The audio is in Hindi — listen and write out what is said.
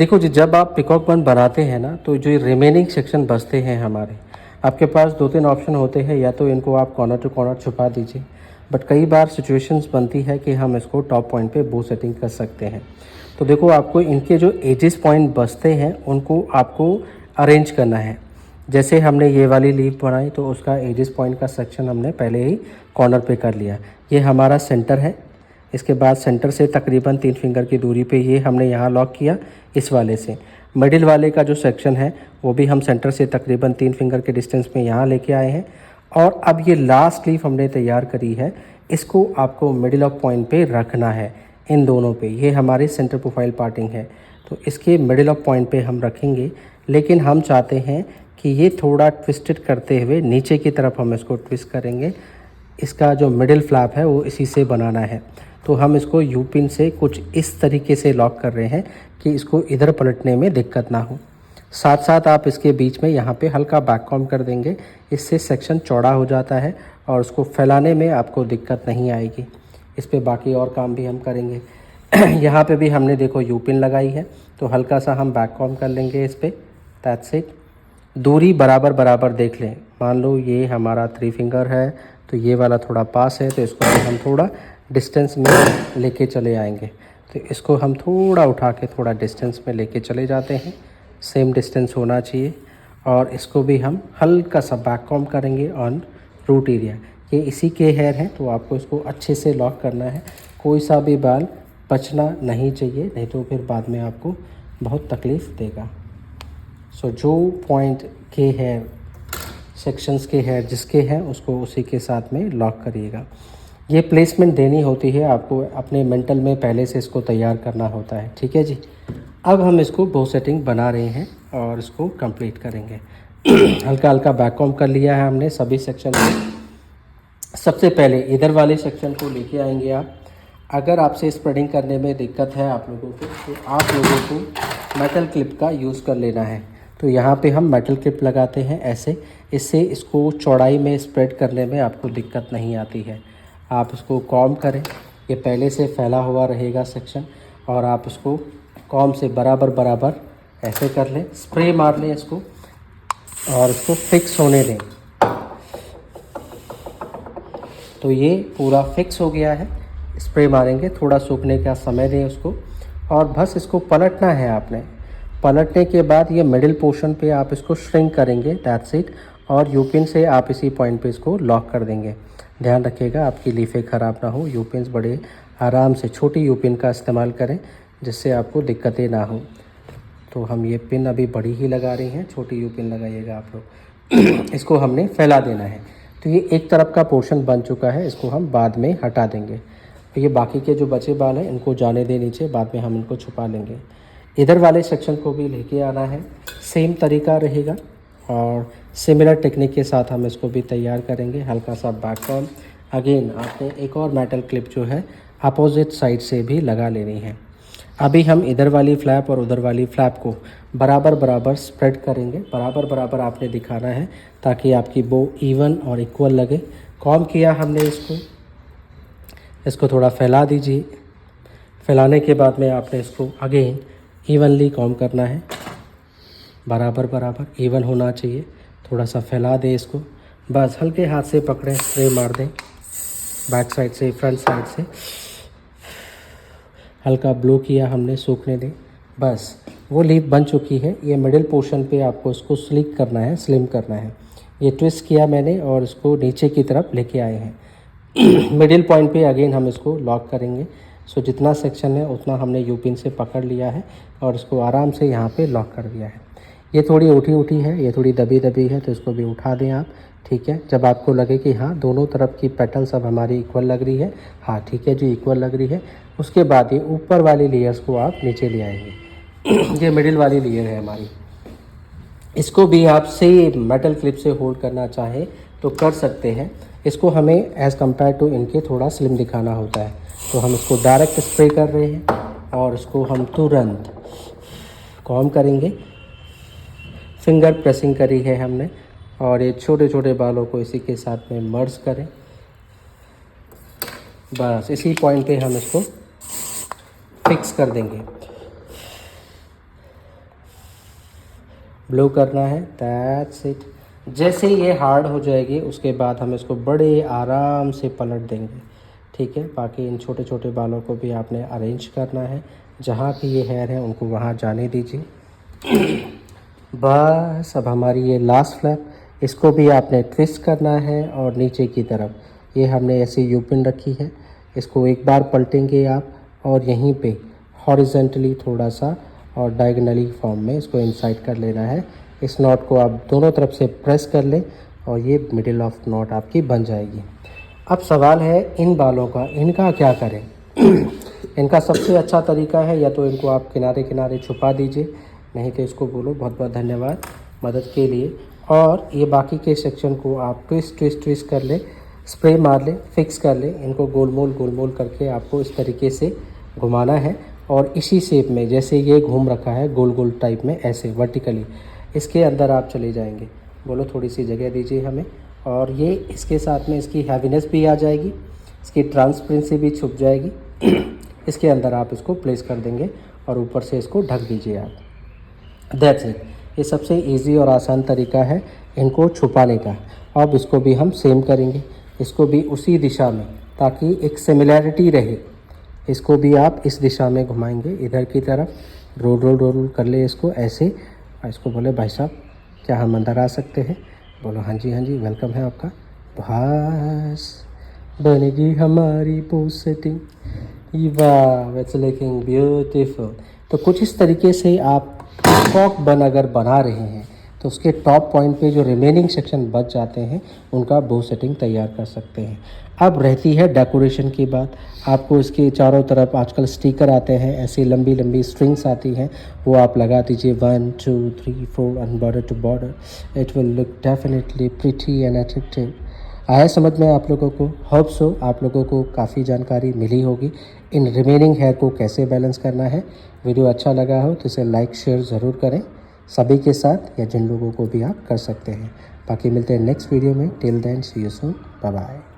देखो जी, जब आप पिकॉक बन बनाते हैं ना, तो जो रिमेनिंग सेक्शन बचते हैं हमारे, आपके पास 2-3 ऑप्शन होते हैं। या तो इनको आप कॉर्नर टू कॉर्नर छुपा दीजिए, बट कई बार सिचुएशंस बनती है कि हम इसको टॉप पॉइंट पे बो सेटिंग कर सकते हैं। तो देखो, आपको इनके जो एजेस पॉइंट बचते हैं उनको आपको अरेंज करना है। जैसे हमने ये वाली लीफ बनाई तो उसका एजेस पॉइंट का सेक्शन हमने पहले ही कॉर्नर पे कर लिया। ये हमारा सेंटर है। इसके बाद सेंटर से तकरीबन 3 फिंगर की दूरी पे ये हमने यहाँ लॉक किया इस वाले से। मिडिल वाले का जो सेक्शन है वो भी हम सेंटर से तकरीबन 3 फिंगर के डिस्टेंस में यहाँ लेके आए हैं। और अब ये लास्ट लीफ हमने तैयार करी है, इसको आपको मिडिल ऑफ पॉइंट पे रखना है, इन दोनों पे। ये हमारी सेंटर प्रोफाइल पार्टिंग है, तो इसके मिडिल ऑफ पॉइंट पे हम रखेंगे। लेकिन हम चाहते हैं कि ये थोड़ा ट्विस्टेड करते हुए नीचे की तरफ हम इसको ट्विस्ट करेंगे। इसका जो मिडिल फ्लैप है वो इसी से बनाना है। तो हम इसको यू पिन से कुछ इस तरीके से लॉक कर रहे हैं कि इसको इधर पलटने में दिक्कत ना हो। साथ साथ आप इसके बीच में यहाँ पे हल्का बैक कॉम कर देंगे, इससे सेक्शन चौड़ा हो जाता है और उसको फैलाने में आपको दिक्कत नहीं आएगी। इस पे बाकी और काम भी हम करेंगे। यहाँ पे भी हमने देखो यू पिन लगाई है, तो हल्का सा हम बैक कॉम कर लेंगे इस पर। That's it. दूरी बराबर बराबर देख लें। मान लो ये हमारा 3 फिंगर है, तो ये वाला थोड़ा पास है, तो इसको हम थोड़ा डिस्टेंस में लेके चले आएंगे। तो इसको हम थोड़ा उठा के थोड़ा डिस्टेंस में लेके चले जाते हैं। सेम डिस्टेंस होना चाहिए। और इसको भी हम हल्का सा बैक कॉम करेंगे ऑन रूट एरिया। ये इसी के हेयर हैं, तो आपको इसको अच्छे से लॉक करना है। कोई सा भी बाल बचना नहीं चाहिए, नहीं तो फिर बाद में आपको बहुत तकलीफ़ देगा। सो जो पॉइंट के हेयर, सेक्शंस के हेयर जिसके हैं, उसको उसी के साथ में लॉक करिएगा। ये प्लेसमेंट देनी होती है आपको, अपने मेंटल में पहले से इसको तैयार करना होता है। ठीक है जी। अब हम इसको बो सेटिंग बना रहे हैं और इसको कंप्लीट करेंगे। हल्का हल्का बैक कॉम कर लिया है हमने सभी सेक्शन में। सबसे पहले इधर वाले सेक्शन को लेके आएंगे आप। अगर आपसे स्प्रेडिंग करने में दिक्कत है आप लोगों को, तो आप लोगों को मेटल क्लिप का यूज़ कर लेना है। तो यहाँ पे हम मेटल क्लिप लगाते हैं ऐसे, इससे इसको चौड़ाई में स्प्रेड करने में आपको दिक्कत नहीं आती है। आप इसको कॉम करें, ये पहले से फैला हुआ रहेगा सेक्शन, और आप उसको कॉम से बराबर बराबर ऐसे कर लें, स्प्रे मार लें इसको और इसको फिक्स होने दें। तो ये पूरा फिक्स हो गया है। स्प्रे मारेंगे, थोड़ा सूखने का समय दें उसको, और बस इसको पलटना है आपने। पलटने के बाद ये मिडिल पोर्शन पे आप इसको श्रिंक करेंगे, दैट्स इट। और यू पिन से आप इसी पॉइंट पे इसको लॉक कर देंगे। ध्यान रखिएगा आपकी लीफें ख़राब ना हो। यू पिन्स बड़े आराम से छोटी यू पिन का इस्तेमाल करें, जिससे आपको दिक्कतें ना हो। तो हम ये पिन अभी बड़ी ही लगा रही हैं, छोटी यू पिन लगाइएगा आप लोग। इसको हमने फैला देना है। तो ये एक तरफ का पोर्शन बन चुका है, इसको हम बाद में हटा देंगे। तो ये बाकी के जो बचे बाल हैं इनको जाने दे नीचे, बाद में हम इनको छुपा लेंगे। इधर वाले सेक्शन को भी लेके आना है, सेम तरीका रहेगा और सिमिलर टेक्निक के साथ हम इसको भी तैयार करेंगे। हल्का सा बैक कॉम। अगेन आपने एक और मेटल क्लिप जो है अपोजिट साइड से भी लगा लेनी है। अभी हम इधर वाली फ्लैप और उधर वाली फ्लैप को बराबर बराबर स्प्रेड करेंगे। बराबर बराबर आपने दिखाना है ताकि आपकी बो इवन और इक्वल लगे। कॉम किया हमने इसको थोड़ा फैला दीजिए। फैलाने के बाद में आपने इसको अगेन इवनली कॉम करना है, बराबर बराबर इवन होना चाहिए। थोड़ा सा फैला दें इसको, बस हल्के हाथ से पकड़ें, स्प्रे मार दें बैक साइड से, फ्रंट साइड से। हल्का ब्लो किया हमने, सूखने दें। बस वो लीफ बन चुकी है। ये मिडिल पोर्शन पे आपको इसको स्लिक करना है, स्लिम करना है। ये ट्विस्ट किया मैंने और इसको नीचे की तरफ लेके आए हैं। मिडिल पॉइंट पे अगेन हम इसको लॉक करेंगे। सो जितना सेक्शन है उतना हमने यू पिन से पकड़ लिया है और इसको आराम से यहाँ पे लॉक कर दिया है। ये थोड़ी उठी उठी है, ये थोड़ी दबी दबी है, तो इसको भी उठा दें आप। ठीक है, जब आपको लगे कि हाँ दोनों तरफ की पेटल्स अब हमारी इक्वल लग रही है, हाँ ठीक है जी इक्वल लग रही है, उसके बाद ये ऊपर वाली लेयर्स को आप नीचे ले आएंगे। ये मिडिल वाली लेयर है हमारी। इसको भी आप सेम मेटल क्लिप से होल्ड करना चाहें तो कर सकते हैं। इसको हमें एज़ कम्पेयर टू इनके थोड़ा स्लिम दिखाना होता है। तो हम इसको डायरेक्ट स्प्रे कर रहे हैं और इसको हम तुरंत कॉम करेंगे। फिंगर प्रेसिंग करी है हमने और ये छोटे छोटे बालों को इसी के साथ में मर्ज करें। बस इसी पॉइंट पे हम इसको फिक्स कर देंगे। ब्लो करना है, दैट्स इट। जैसे ही ये हार्ड हो जाएगी उसके बाद हम इसको बड़े आराम से पलट देंगे, ठीक है। बाकी इन छोटे छोटे बालों को भी आपने अरेंज करना है, जहाँ भी ये हेयर है उनको वहाँ जाने दीजिए। बस अब हमारी ये लास्ट फ्लैप, इसको भी आपने ट्विस्ट करना है और नीचे की तरफ ये हमने ऐसे यू पिन रखी है, इसको एक बार पलटेंगे आप और यहीं पे हॉरिजेंटली थोड़ा सा और डायगोनली फॉर्म में इसको इनसाइड कर लेना है। इस नॉट को आप दोनों तरफ से प्रेस कर लें और ये मिडिल ऑफ नॉट आपकी बन जाएगी। अब सवाल है इन बालों का, इनका क्या करें? इनका सबसे अच्छा तरीका है या तो इनको आप किनारे किनारे छुपा दीजिए, नहीं तो इसको बोलो बहुत बहुत धन्यवाद मदद के लिए। और ये बाकी के सेक्शन को आप ट्विस्ट ट्विस्ट ट्विस्ट कर ले, स्प्रे मार ले, फिक्स कर ले। इनको गोल मोल करके आपको इस तरीके से घुमाना है और इसी शेप में जैसे ये घूम रखा है गोल गोल टाइप में, ऐसे वर्टिकली इसके अंदर आप चले जाएंगे। बोलो थोड़ी सी जगह दीजिए हमें। और ये इसके साथ में इसकी हैवीनेस भी आ जाएगी, इसकी ट्रांसपेरेंसी भी छुप जाएगी। इसके अंदर आप इसको प्लेस कर देंगे और ऊपर से इसको ढक दीजिए आप। That's it. ये सबसे इजी और आसान तरीका है इनको छुपाने का। अब इसको भी हम सेम करेंगे, इसको भी उसी दिशा में, ताकि एक सिमिलैरिटी रहे। इसको भी आप इस दिशा में घुमाएंगे, इधर की तरफ रोल कर ले इसको ऐसे। और इसको बोले भाई साहब क्या हम अंदर आ सकते हैं? बोलो हाँ जी वेलकम है आपका। बस बनेगी हमारी पोस्ट सेटिंग। वाह, इट्स लुकिंग ब्यूटीफुल। तो कुछ इस तरीके से आप कॉक बन अगर बना रहे हैं तो उसके टॉप पॉइंट पे जो रिमेनिंग सेक्शन बच जाते हैं उनका बो सेटिंग तैयार कर सकते हैं। अब रहती है डेकोरेशन की बात। आपको इसके चारों तरफ आजकल स्टिकर आते हैं, ऐसी लंबी लंबी स्ट्रिंग्स आती हैं, वो आप लगा दीजिए 1 2 3 4 and border to border. It will look definitely pretty and attractive. आया समझ में आप लोगों को? होप सो आप लोगों को काफ़ी जानकारी मिली होगी इन रिमेनिंग हेयर को कैसे बैलेंस करना है। वीडियो अच्छा लगा हो तो इसे लाइक शेयर ज़रूर करें सभी के साथ, या जिन लोगों को भी आप कर सकते हैं। बाकी मिलते हैं नेक्स्ट वीडियो में। Till then see you soon, bye bye.